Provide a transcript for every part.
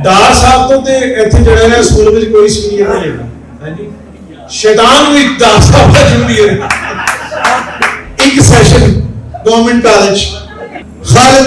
ਡਾਰ ਸਾਹਿਬ ਤੋਂ ਤੇ ਇੱਥੇ ਜਿਹੜਾ ਹੈ ਸਕੂਲ ਵਿੱਚ ਕੋਈ ਸੀਨੀਅਰ ਨਹੀਂ ਹੈਗਾ, ਹਾਂਜੀ ਸ਼ੈਤਾਨ ਵੀ ਡਾਰ ਸਾਹਿਬ ਦਾ ਜੂਨੀਅਰ। ਇੱਕ ਸੈਸ਼ਨ ਗਵਰਨਮੈਂਟ ਕਾਲਜ ਖਾਲਿਦ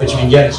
55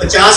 50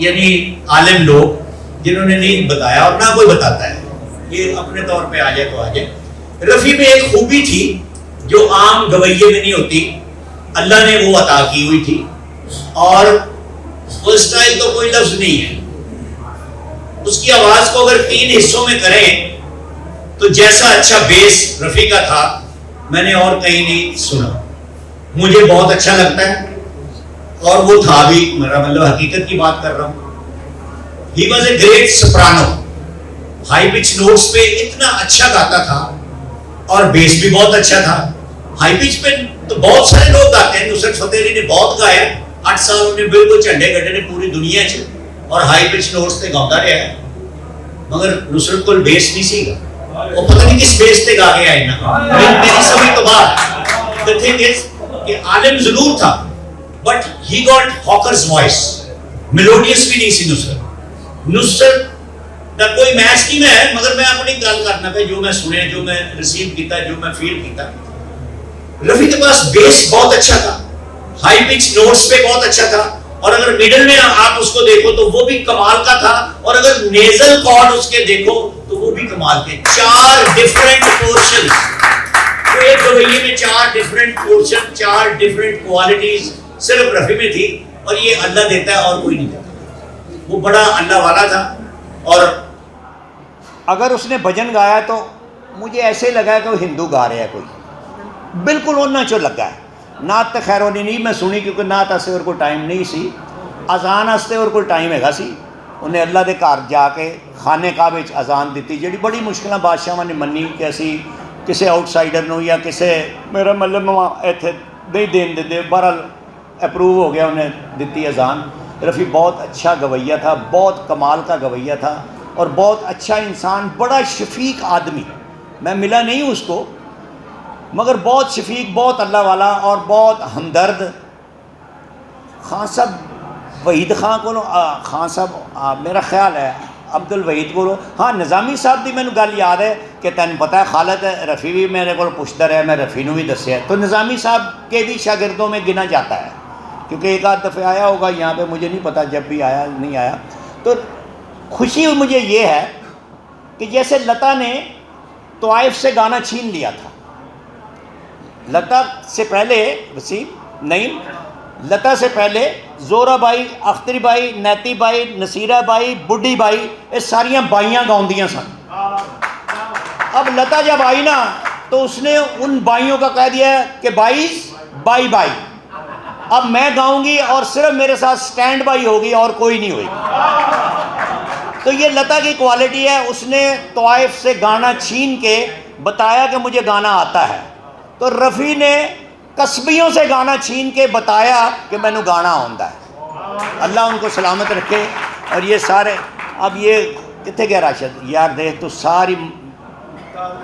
یعنی عالم لوگ جنہوں نے نہیں بتایا اور نہ کوئی بتاتا ہے، یہ اپنے طور پہ آ جائے تو آ جائے۔ رفیع میں ایک خوبی تھی جو عام گویے میں نہیں ہوتی، اللہ نے وہ عطا کی ہوئی تھی، اور وہ اسٹائل تو کوئی لفظ نہیں ہے۔ اس کی آواز کو اگر 3 حصوں میں کریں تو جیسا اچھا بیس رفیع کا تھا میں نے اور کہیں نہیں سنا، مجھے بہت اچھا لگتا ہے، اور وہ تھا بھی، میرا مطلب حقیقت کی بات کر رہا ہوں۔ He was a great soprano, high pitch notes پہ اتنا اچھا گاتا تھا، اور بیس بھی بہت اچھا تھا۔ ہائی پچ پہ تو بہت سارے لوگ گاتے ہیں، نصرت فتح علی نے بہت گایا، 8 سال انہیں بالکل جھنڈے گڈے نے پوری دنیا چ، اور ہائی پچ نوٹس تے گاتا رہا ہے، مگر نصرت کو بیس نہیں سی گا، وہ پتہ نہیں کس بیس تے گا کے آئے نا، میری سمجھ تو بات۔ The thing is کہ عالم ضرور تھا، but he got hawker's voice, melodious بھی نہیں سی نصرت دا کوئی میچ نہیں میں ہے، مگر میں اپنی گل کرنا پہ جو میں سنے، جو میں ریسیو کیتا، جو میں فیل کیتا۔ رفیع کے پاس بیس بہت اچھا تھا، ہائی پچ نوٹس پہ بہت اچھا تھا، اور اگر میڈل میں آپ اس کو دیکھو تو وہ بھی کمال کا تھا، اور اگر نیزل کارڈ اس کے دیکھو تو وہ بھی کمال کے، 4 ڈیفرنٹ پورشنز، تو ایک گویے میں 4 ڈیفرنٹ پورشن، 4 ڈیفرنٹ کوالٹیز صرف رفیع میں تھی، اور یہ اللہ دیتا ہے اور کوئی نہیں دیتا۔ وہ بڑا اللہ والا تھا، اور اگر اس نے بھجن گایا تو مجھے ایسے لگا کہ وہ ہندو گا رہا ہے، کوئی بالکل انہاں چو لگا ہے۔ نعت تے خیر نہیں میں سنی، کیونکہ نعت واسطے اور کوئی ٹائم نہیں سی، اذان واسطے اور کوئی ٹائم ہے سی۔ انہیں اللہ دے گھر جا کے خانہ کعبہ وچ اذان دیتی، جڑی بڑی مشکلاں بادشاہاں نے منی کہ اسی کسے آؤٹ سائڈر نو یا کسے میرا مطلب ایتھے نہیں دین دے، بہرحال اپروو ہو گیا، انہیں دیتی اذان۔ رفیع بہت اچھا گویہ تھا، بہت کمال کا گویہ تھا، اور بہت اچھا انسان، بڑا شفیق آدمی۔ میں ملا نہیں ہوں اس کو، مگر بہت شفیق، بہت اللہ والا، اور بہت ہمدرد۔ خان صاحب وحید خان کو خان صاحب میرا خیال ہے عبد الوحید کو، ہاں نظامی صاحب دی مینوں گل یاد ہے کہ تینوں پتہ ہے خالد رفیع بھی میرے کو پوچھتا رہا، میں رفیع نو بھی دسیا، تو نظامی صاحب کے بھی شاگردوں میں گنا جاتا ہے، کیونکہ ایک آدھ دفعہ آیا ہوگا یہاں پہ، مجھے نہیں پتہ جب بھی آیا نہیں آیا۔ تو خوشی مجھے یہ ہے کہ جیسے لتا نے طائف سے گانا چھین لیا تھا، لتا سے پہلے وسیم نہیں، لتا سے پہلے زورا بائی، اختری بائی، نیتی بائی، نصیرہ بائی، بڈھی بائی، یہ ساریاں بائیاں گاؤندیاں سن۔ اب لتا جب آئی نا تو اس نے ان بائیوں کا کہہ دیا کہ بائیز بائی بائی، اب میں گاؤں گی اور صرف میرے ساتھ سٹینڈ بائی ہوگی اور کوئی نہیں ہوگی۔ تو یہ لتا کی کوالٹی ہے، اس نے طائف سے گانا چھین کے بتایا کہ مجھے گانا آتا ہے، تو رفیع نے قصبیوں سے گانا چھین کے بتایا کہ میں نے گانا آتا ہے۔ اللہ ان کو سلامت رکھے۔ اور یہ سارے اب یہ کتنے گیا راشد یار، دیکھ تو ساری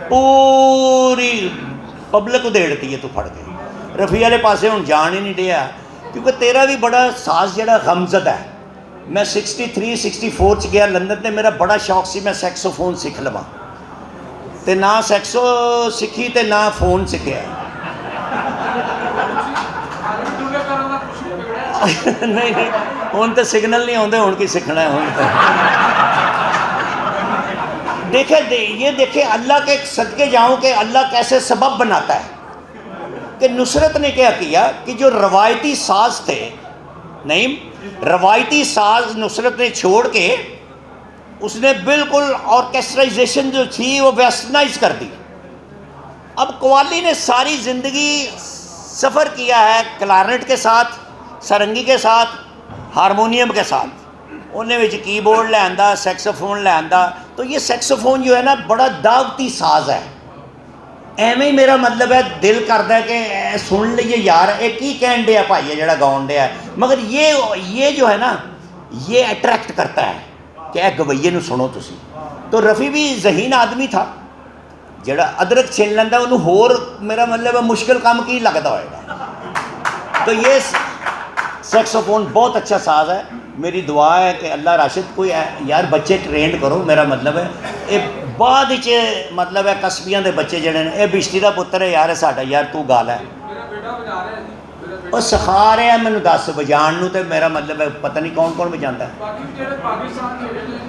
پوری پبلک کو دیڑتی ہے تو پھڑ گئی، رفیع والے پاسے ہوں جان ہی نہیں دیا، کیونکہ تیرا بھی بڑا ساز جڑا غمزد ہے۔ میں 63 64 چ گیا لندن تے، میرا بڑا شوق سی میں سیکسوفون سیکھ لواں، تے نہ سیکسو سیکھی تے نہ فون سیکھیا نہیں ہوں تو سگنل نہیں آتے، ہوں کی سیکھنا ہے ہوں تو دیکھے یہ دیکھے اللہ کے صدقے جاؤں کہ اللہ کیسے سبب بناتا ہے، کہ نصرت نے کیا کیا کہ جو روایتی ساز تھے، نہیں روایتی ساز نصرت نے چھوڑ کے اس نے بالکل آرکیسٹرائزیشن جو تھی وہ ویسٹرنائز کر دی۔ اب قوالی نے ساری زندگی سفر کیا ہے کلارنٹ کے ساتھ، سرنگی کے ساتھ، ہارمونیم کے ساتھ، انہیں وچ کی بورڈ لے آندا، سیکسوفون لے آندا۔ تو یہ سیکسوفون جو ہے نا بڑا دعوتی ساز ہے، ایویں میرا مطلب ہے دل کرتا ہے کہ سن لئیے یار یہ کی کہن دیا بھائی ہے جڑا گاؤن دیا ہے، مگر یہ جو ہے نا یہ اٹریکٹ کرتا ہے کہ اے گویے نو سنو تسی۔ تو رفیع بھی ذہین آدمی تھا، جڑا ادرک چھین لینا انہوں ہور میرا مطلب ہے مشکل کام کی لگتا ہوئے گا۔ تو یہ سیکسوفون بہت اچھا ساز ہے، میری دعا ہے کہ اللہ راشد کوئی یار بچے ٹرینڈ کرو، میرا مطلب ہے یہ بعد مطلب ہے قصبیاں دے بچے جڑے نے، یہ بشتی دا پتر ہے یار ساڈا، یار تو گال ہے ਉਹ ਸਿਖਾ ਰਿਹਾ ਮੈਨੂੰ 10 ਵਜਾਉਣ ਨੂੰ, ਤੇ ਮੇਰਾ ਮਤਲਬ ਹੈ ਪਤਾ ਨਹੀਂ ਕੌਣ ਕੌਣ ਵਜਾਉਂਦਾ। ਬਾਕੀ ਜਿਹੜੇ ਪਾਕਿਸਤਾਨ ਦੇ ਜਿਹੜੇ